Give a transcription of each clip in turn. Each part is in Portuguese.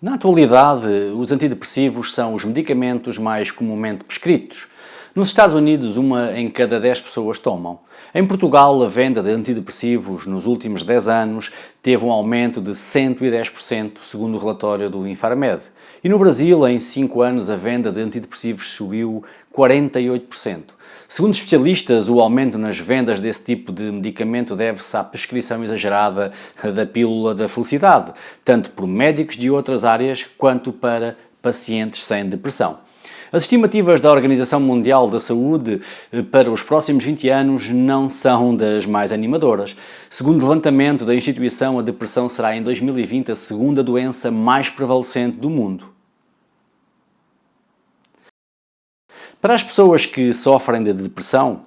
Na atualidade, os antidepressivos são os medicamentos mais comumente prescritos. Nos Estados Unidos, uma em cada 10 pessoas tomam. Em Portugal, a venda de antidepressivos nos últimos 10 anos teve um aumento de 110%, segundo o relatório do Infarmed. E no Brasil, em 5 anos, a venda de antidepressivos subiu 48%. Segundo especialistas, o aumento nas vendas desse tipo de medicamento deve-se à prescrição exagerada da pílula da felicidade, tanto por médicos de outras áreas quanto para pacientes sem depressão. As estimativas da Organização Mundial da Saúde para os próximos 20 anos não são das mais animadoras. Segundo o levantamento da instituição, a depressão será em 2020 a segunda doença mais prevalecente do mundo. Para as pessoas que sofrem de depressão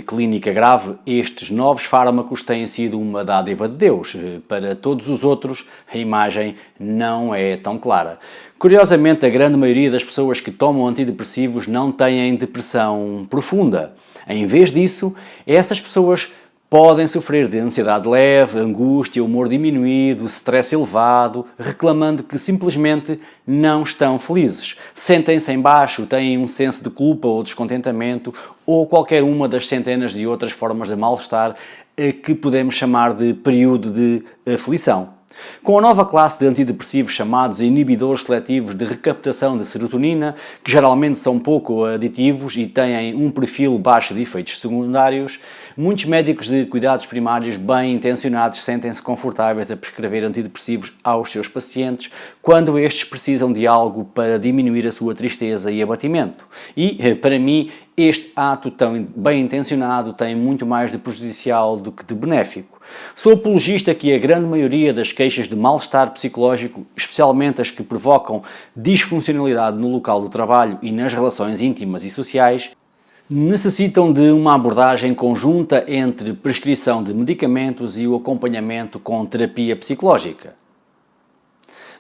clínica grave, estes novos fármacos têm sido uma dádiva de Deus. Para todos os outros, a imagem não é tão clara. Curiosamente, a grande maioria das pessoas que tomam antidepressivos não têm depressão profunda. Em vez disso, essas pessoas podem sofrer de ansiedade leve, angústia, humor diminuído, stress elevado, reclamando que simplesmente não estão felizes. Sentem-se em baixo, têm um senso de culpa ou descontentamento ou qualquer uma das centenas de outras formas de mal-estar que podemos chamar de período de aflição. Com a nova classe de antidepressivos chamados inibidores seletivos de recaptação de serotonina, que geralmente são pouco aditivos e têm um perfil baixo de efeitos secundários, muitos médicos de cuidados primários bem intencionados sentem-se confortáveis a prescrever antidepressivos aos seus pacientes quando estes precisam de algo para diminuir a sua tristeza e abatimento. E, para mim, este ato tão bem intencionado tem muito mais de prejudicial do que de benéfico. Sou apologista que a grande maioria das queixas de mal-estar psicológico, especialmente as que provocam disfuncionalidade no local de trabalho e nas relações íntimas e sociais, necessitam de uma abordagem conjunta entre prescrição de medicamentos e o acompanhamento com terapia psicológica.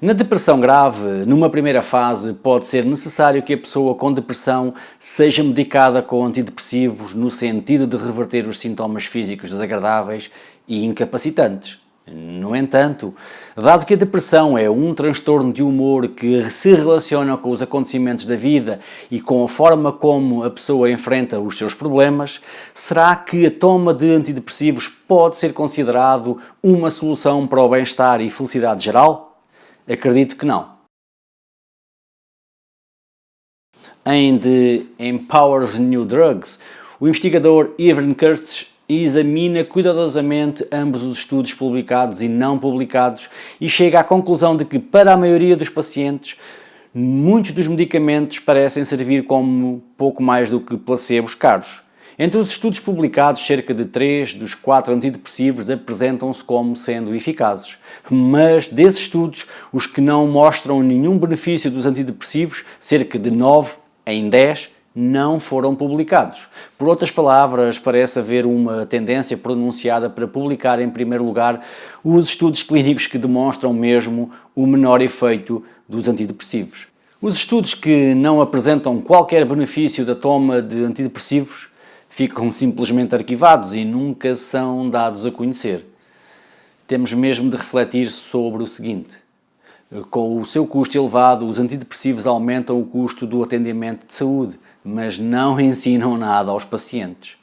Na depressão grave, numa primeira fase, pode ser necessário que a pessoa com depressão seja medicada com antidepressivos no sentido de reverter os sintomas físicos desagradáveis e incapacitantes. No entanto, dado que a depressão é um transtorno de humor que se relaciona com os acontecimentos da vida e com a forma como a pessoa enfrenta os seus problemas, será que a toma de antidepressivos pode ser considerado uma solução para o bem-estar e felicidade geral? Acredito que não. Em The Empowers New Drugs, o investigador Irving Kirsch examina cuidadosamente ambos os estudos publicados e não publicados e chega à conclusão de que, para a maioria dos pacientes, muitos dos medicamentos parecem servir como pouco mais do que placebos caros. Entre os estudos publicados, cerca de 3 dos 4 antidepressivos apresentam-se como sendo eficazes. Mas desses estudos, os que não mostram nenhum benefício dos antidepressivos, cerca de 9 em 10, não foram publicados. Por outras palavras, parece haver uma tendência pronunciada para publicar em primeiro lugar os estudos clínicos que demonstram mesmo o menor efeito dos antidepressivos. Os estudos que não apresentam qualquer benefício da toma de antidepressivos ficam simplesmente arquivados e nunca são dados a conhecer. Temos mesmo de refletir sobre o seguinte: com o seu custo elevado, os antidepressivos aumentam o custo do atendimento de saúde, mas não ensinam nada aos pacientes.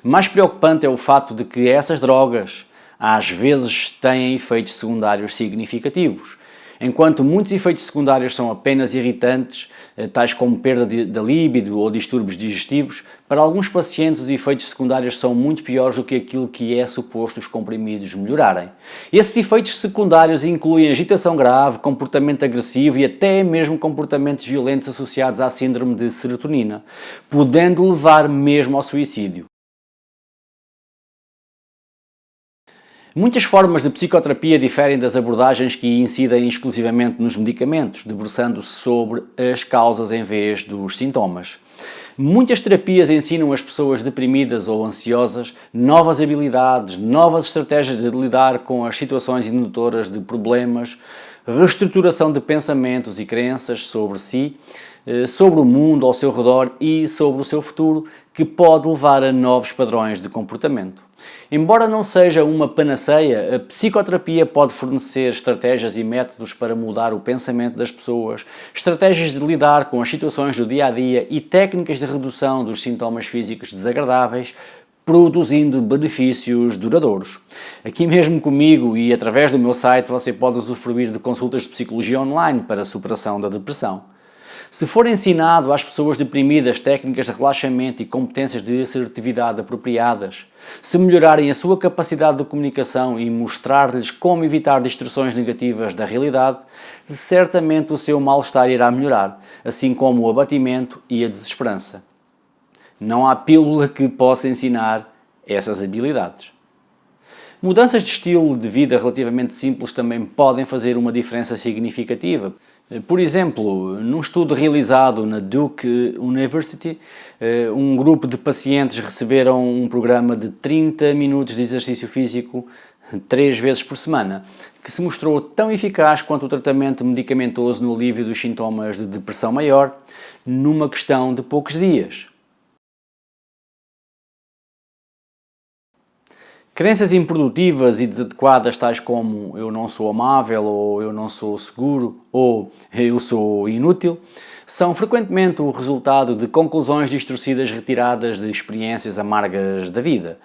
Mais preocupante é o fato de que essas drogas às vezes têm efeitos secundários significativos. Enquanto muitos efeitos secundários são apenas irritantes, tais como perda da libido ou distúrbios digestivos, para alguns pacientes os efeitos secundários são muito piores do que aquilo que é suposto os comprimidos melhorarem. Esses efeitos secundários incluem agitação grave, comportamento agressivo e até mesmo comportamentos violentos associados à síndrome de serotonina, podendo levar mesmo ao suicídio. Muitas formas de psicoterapia diferem das abordagens que incidem exclusivamente nos medicamentos, debruçando-se sobre as causas em vez dos sintomas. Muitas terapias ensinam as pessoas deprimidas ou ansiosas novas habilidades, novas estratégias de lidar com as situações indutoras de problemas, reestruturação de pensamentos e crenças sobre si, sobre o mundo ao seu redor e sobre o seu futuro, que pode levar a novos padrões de comportamento. Embora não seja uma panaceia, a psicoterapia pode fornecer estratégias e métodos para mudar o pensamento das pessoas, estratégias de lidar com as situações do dia a dia e técnicas de redução dos sintomas físicos desagradáveis, produzindo benefícios duradouros. Aqui mesmo comigo e através do meu site você pode usufruir de consultas de psicologia online para a superação da depressão. Se for ensinado às pessoas deprimidas técnicas de relaxamento e competências de assertividade apropriadas, se melhorarem a sua capacidade de comunicação e mostrar-lhes como evitar distorções negativas da realidade, certamente o seu mal-estar irá melhorar, assim como o abatimento e a desesperança. Não há pílula que possa ensinar essas habilidades. Mudanças de estilo de vida relativamente simples também podem fazer uma diferença significativa. Por exemplo, num estudo realizado na Duke University, um grupo de pacientes receberam um programa de 30 minutos de exercício físico 3 vezes por semana, que se mostrou tão eficaz quanto o tratamento medicamentoso no alívio dos sintomas de depressão maior, numa questão de poucos dias. Crenças improdutivas e desadequadas, tais como eu não sou amável, ou eu não sou seguro, ou eu sou inútil, são frequentemente o resultado de conclusões distorcidas retiradas de experiências amargas da vida.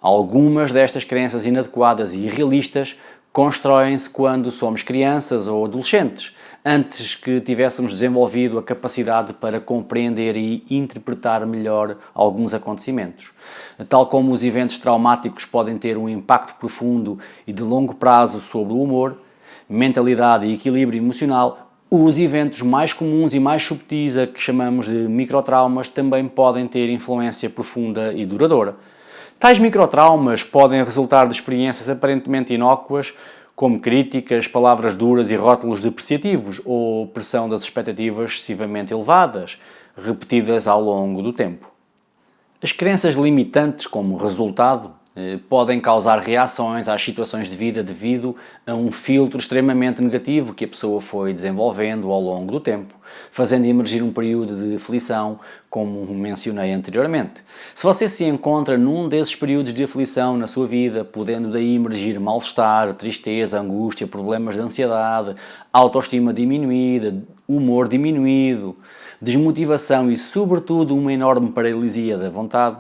Algumas destas crenças inadequadas e irrealistas constroem-se quando somos crianças ou adolescentes, antes que tivéssemos desenvolvido a capacidade para compreender e interpretar melhor alguns acontecimentos. Tal como os eventos traumáticos podem ter um impacto profundo e de longo prazo sobre o humor, mentalidade e equilíbrio emocional, os eventos mais comuns e mais subtis, a que chamamos de microtraumas, também podem ter influência profunda e duradoura. Tais microtraumas podem resultar de experiências aparentemente inócuas, como críticas, palavras duras e rótulos depreciativos, ou pressão das expectativas excessivamente elevadas, repetidas ao longo do tempo. As crenças limitantes, como resultado, podem causar reações às situações de vida devido a um filtro extremamente negativo que a pessoa foi desenvolvendo ao longo do tempo, fazendo emergir um período de aflição, como mencionei anteriormente. Se você se encontra num desses períodos de aflição na sua vida, podendo daí emergir mal-estar, tristeza, angústia, problemas de ansiedade, autoestima diminuída, humor diminuído, desmotivação e, sobretudo, uma enorme paralisia da vontade,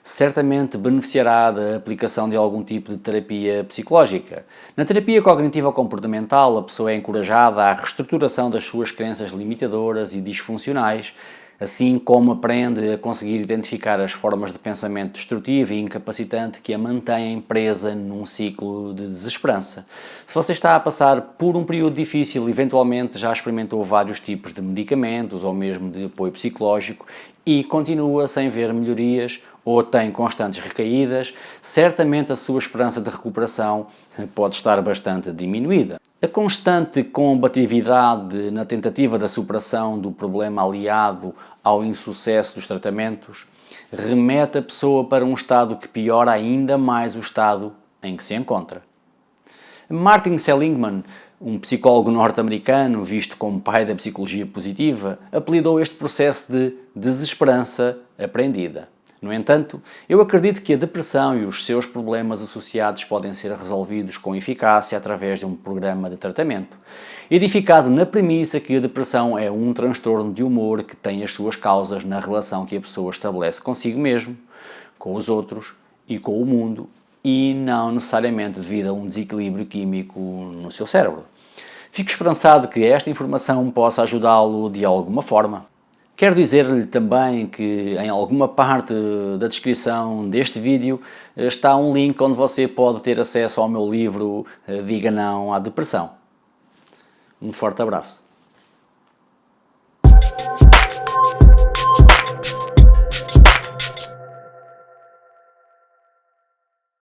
certamente beneficiará da aplicação de algum tipo de terapia psicológica. Na terapia cognitivo-comportamental, a pessoa é encorajada à reestruturação das suas crenças limitadoras e disfuncionais, assim como aprende a conseguir identificar as formas de pensamento destrutivo e incapacitante que a mantêm presa num ciclo de desesperança. Se você está a passar por um período difícil, eventualmente já experimentou vários tipos de medicamentos ou mesmo de apoio psicológico e continua sem ver melhorias ou tem constantes recaídas, certamente a sua esperança de recuperação pode estar bastante diminuída. A constante combatividade na tentativa da superação do problema aliado ao insucesso dos tratamentos remete a pessoa para um estado que piora ainda mais o estado em que se encontra. Martin Seligman, um psicólogo norte-americano visto como pai da psicologia positiva, apelidou este processo de desesperança aprendida. No entanto, eu acredito que a depressão e os seus problemas associados podem ser resolvidos com eficácia através de um programa de tratamento, edificado na premissa que a depressão é um transtorno de humor que tem as suas causas na relação que a pessoa estabelece consigo mesmo, com os outros e com o mundo, e não necessariamente devido a um desequilíbrio químico no seu cérebro. Fico esperançado que esta informação possa ajudá-lo de alguma forma. Quero dizer-lhe também que em alguma parte da descrição deste vídeo está um link onde você pode ter acesso ao meu livro Diga Não à Depressão. Um forte abraço.